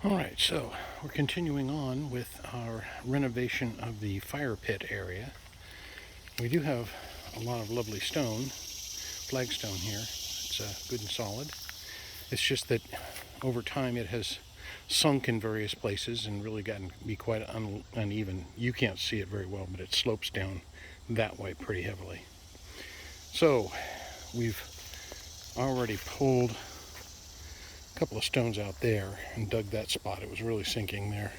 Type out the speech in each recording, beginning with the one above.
Alright, so we're continuing on with our renovation of the fire pit area. We do have a lot of lovely stone, flagstone here. It's good and solid. It's just that over time it has sunk in various places and really gotten to be quite uneven. You can't see it very well, but it slopes down that way pretty heavily. So we've already pulled a couple of stones out there and dug that spot. It was really sinking there.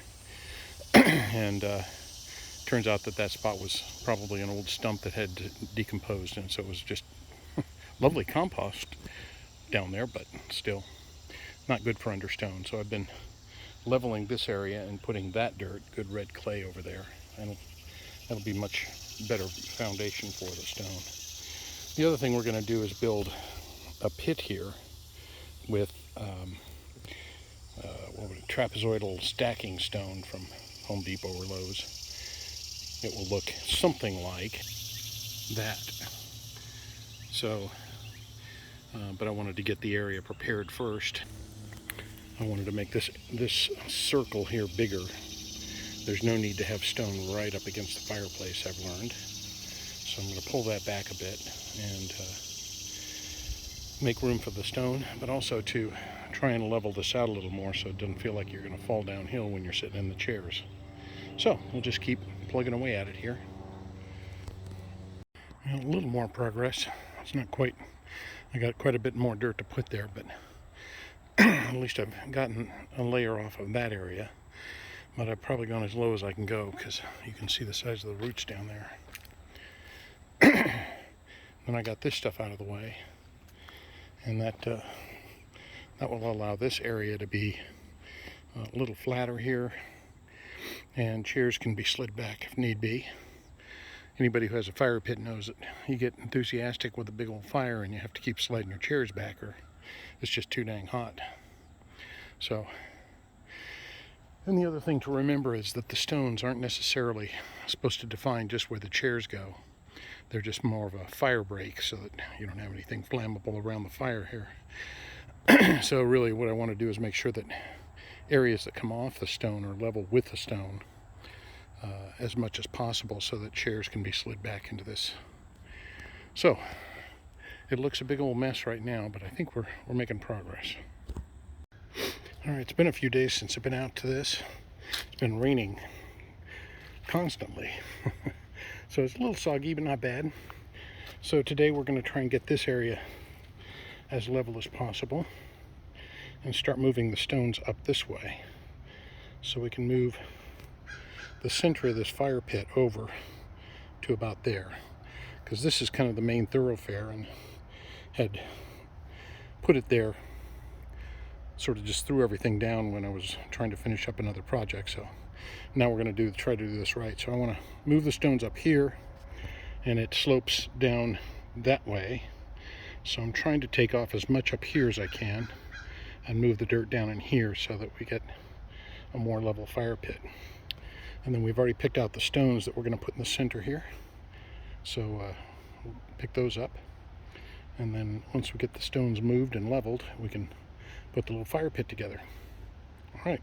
And turns out that spot was probably an old stump that had decomposed, and so it was just lovely compost down there, but still not good for under stone. So I've been leveling this area and putting that dirt, good red clay, over there, and that'll be much better foundation for the stone. The other thing we're going to do is build a pit here with trapezoidal stacking stone from Home Depot or Lowe's. It will look something like that. So, but I wanted to get the area prepared first. I wanted to make this circle here bigger. There's no need to have stone right up against the fireplace, I've learned. So I'm going to pull that back a bit and make room for the stone, but also to try and level this out a little more so it doesn't feel like you're going to fall downhill when you're sitting in the chairs. So we'll just keep plugging away at it here. And a little more progress. It's not quite, I got quite a bit more dirt to put there, but at least I've gotten a layer off of that area. But I've probably gone as low as I can go because you can see the size of the roots down there. Then I got this stuff out of the way, and that will allow this area to be a little flatter here, and chairs can be slid back if need be. Anybody who has a fire pit knows that you get enthusiastic with a big old fire and you have to keep sliding your chairs back or it's just too dang hot. So, and the other thing to remember is that the stones aren't necessarily supposed to define just where the chairs go. They're just more of a fire break so that you don't have anything flammable around the fire here. So really what I want to do is make sure that areas that come off the stone are level with the stone as much as possible so that chairs can be slid back into this. So it looks a big old mess right now, but I think we're making progress. Alright, it's been a few days since I've been out to this. It's been raining constantly. So it's a little soggy, but not bad. So today we're going to try and get this area as level as possible and start moving the stones up this way so we can move the center of this fire pit over to about there, because this is kind of the main thoroughfare, and had put it there, sort of just threw everything down when I was trying to finish up another project. So now we're going to try to do this right. So I want to move the stones up here, and it slopes down that way. So I'm trying to take off as much up here as I can and move the dirt down in here so that we get a more level fire pit. And then we've already picked out the stones that we're going to put in the center here. So we'll pick those up. And then once we get the stones moved and leveled, we can put the little fire pit together. All right.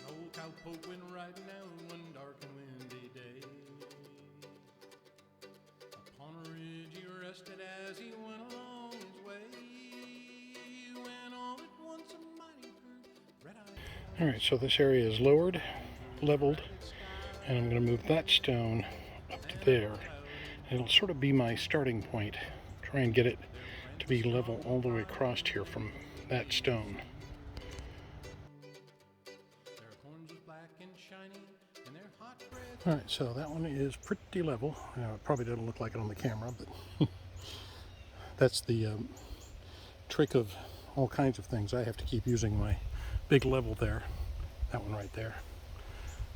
Old cowpoke went riding down one dark and windy day. Upon a ridge he rested as he went along his way. When all at once a mighty red-eyed. All right, so this area is lowered, leveled, and I'm going to move that stone up to there. It'll sort of be my starting point. Try and get it to be level all the way across here from that stone. Alright, so that one is pretty level. It probably doesn't look like it on the camera, but that's the trick of all kinds of things. I have to keep using my big level there, that one right there,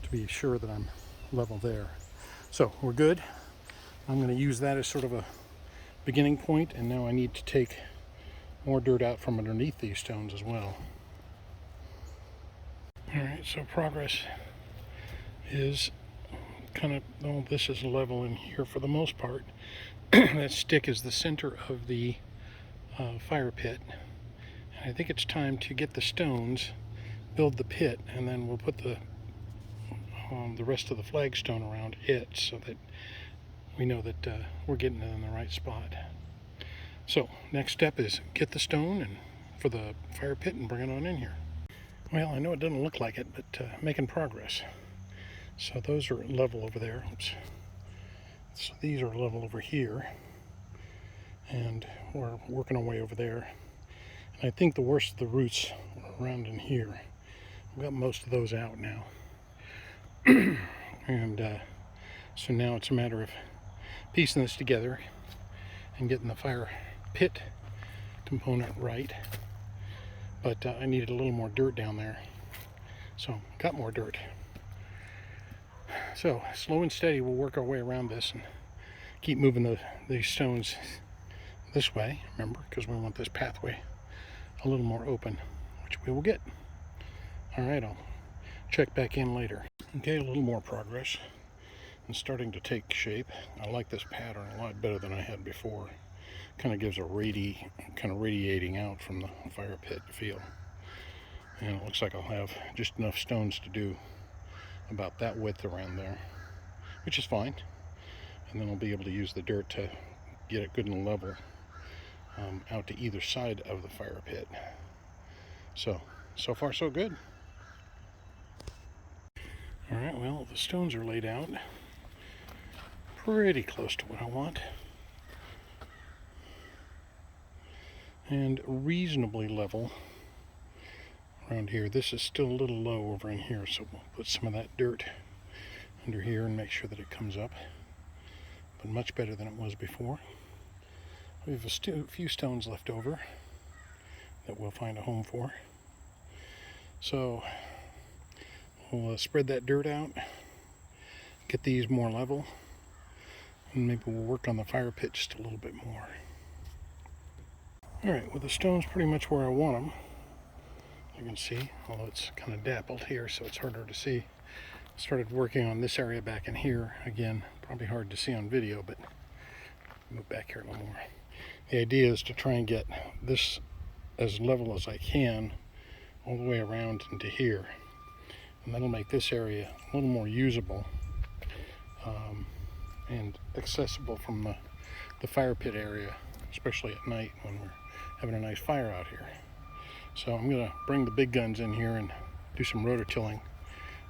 to be sure that I'm level there. So we're good. I'm going to use that as sort of a beginning point, and now I need to take more dirt out from underneath these stones as well. Alright, so progress is kind of, oh, this is level in here for the most part. That stick is the center of the fire pit. And I think it's time to get the stones, build the pit, and then we'll put the rest of the flagstone around it so that we know that we're getting it in the right spot. So next step is get the stone and for the fire pit and bring it on in here. Well, I know it doesn't look like it, but making progress. So those are level over there. Oops. So these are level over here, and we're working our way over there. And I think the worst of the roots are around in here. We've got most of those out now. And so now it's a matter of piecing this together and getting the fire pit component right. But I needed a little more dirt down there, so got more dirt. So slow and steady, we'll work our way around this and keep moving these stones this way, remember, because we want this pathway a little more open, which we will get. All right, I'll check back in later. Okay, a little more progress and starting to take shape. I like this pattern a lot better than I had before. Kind of gives a kind of radiating out from the fire pit feel. And it looks like I'll have just enough stones to do about that width around there, which is fine. And then I'll be able to use the dirt to get it good and level out to either side of the fire pit. So far so good. All right, well, the stones are laid out pretty close to what I want. And reasonably level around here. This is still a little low over in here, so we'll put some of that dirt under here and make sure that it comes up. But much better than it was before. We have a few stones left over that we'll find a home for. So we'll spread that dirt out, get these more level, and maybe we'll work on the fire pit just a little bit more. Alright, well, the stone's pretty much where I want them. You can see, although it's kind of dappled here, so it's harder to see. Started working on this area back in here. Again, probably hard to see on video, but move back here a little more. The idea is to try and get this as level as I can all the way around into here. And that'll make this area a little more usable and accessible from the fire pit area, especially at night when we're having a nice fire out here. So I'm going to bring the big guns in here and do some rototilling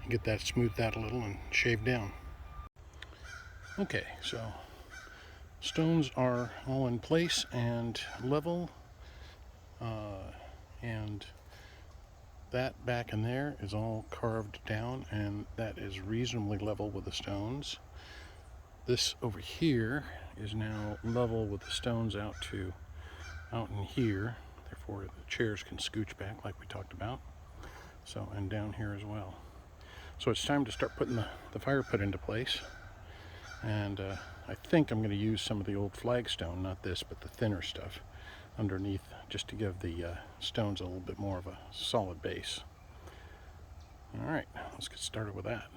and get that smoothed out a little and shaved down. Okay, so stones are all in place and level, and that back in there is all carved down, and that is reasonably level with the stones. This over here is now level with the stones out in here, therefore the chairs can scooch back like we talked about. So, and down here as well. So it's time to start putting the fire pit into place. And I think I'm going to use some of the old flagstone, not this, but the thinner stuff underneath, just to give the stones a little bit more of a solid base. All right, let's get started with that.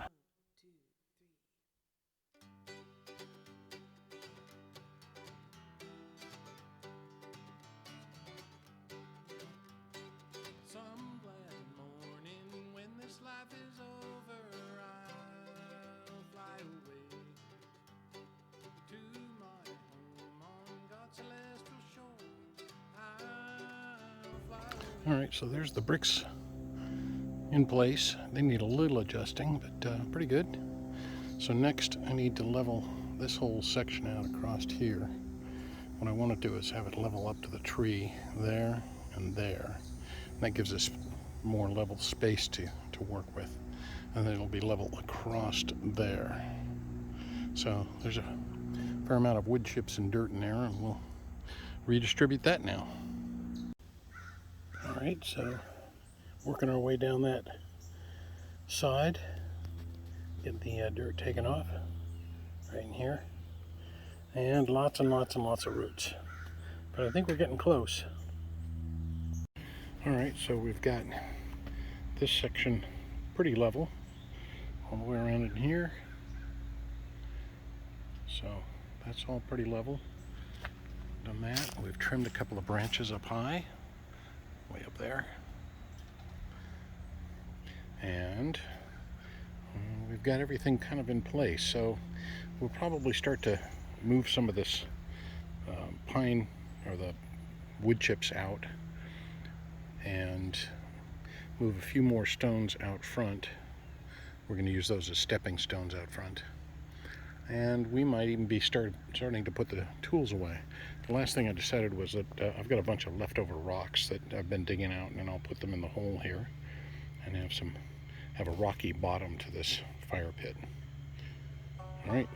Some glad morning when this life is over, I'll fly away to my home on God's celestial shore. I'll fly away. All right, so there's the bricks in place. They need a little adjusting, but pretty good. So next I need to level this whole section out across here. What I want to do is have it level up to the tree there and there. And that gives us more level space to work with. And then it'll be level across there. So there's a fair amount of wood chips and dirt in there, and we'll redistribute that now. All right, so working our way down that side, get the dirt taken off right in here, and lots and lots and lots of roots, but I think we're getting close. All right, so we've got this section pretty level all the way around in here. So that's all pretty level. Done that. We've trimmed a couple of branches up high, way up there. And we've got everything kind of in place. So we'll probably start to move some of this pine or the wood chips out and move a few more stones out front. We're going to use those as stepping stones out front. And we might even be starting to put the tools away. The last thing I decided was that I've got a bunch of leftover rocks that I've been digging out, and I'll put them in the hole here and have a rocky bottom to this fire pit. All right.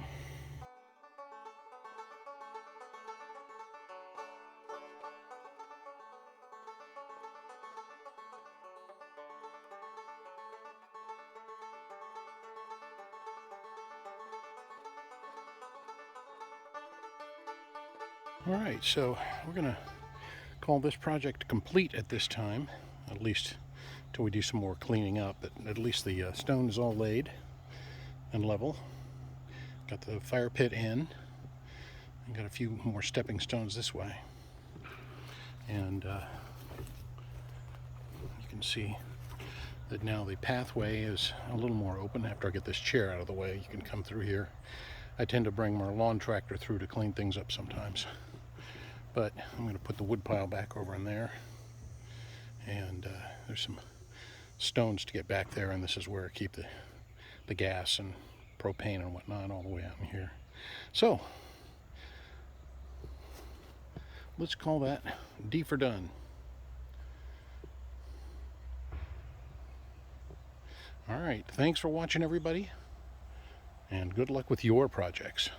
All right, so we're going to call this project complete at this time, at least till we do some more cleaning up. But at least the stone is all laid and level. Got the fire pit in, and got a few more stepping stones this way. And you can see that now the pathway is a little more open. After I get this chair out of the way, you can come through here. I tend to bring my lawn tractor through to clean things up sometimes. But I'm going to put the wood pile back over in there. And there's some stones to get back there, and this is where I keep the gas and propane and whatnot all the way out in here. So let's call that D for done. All right, thanks for watching, everybody, and good luck with your projects.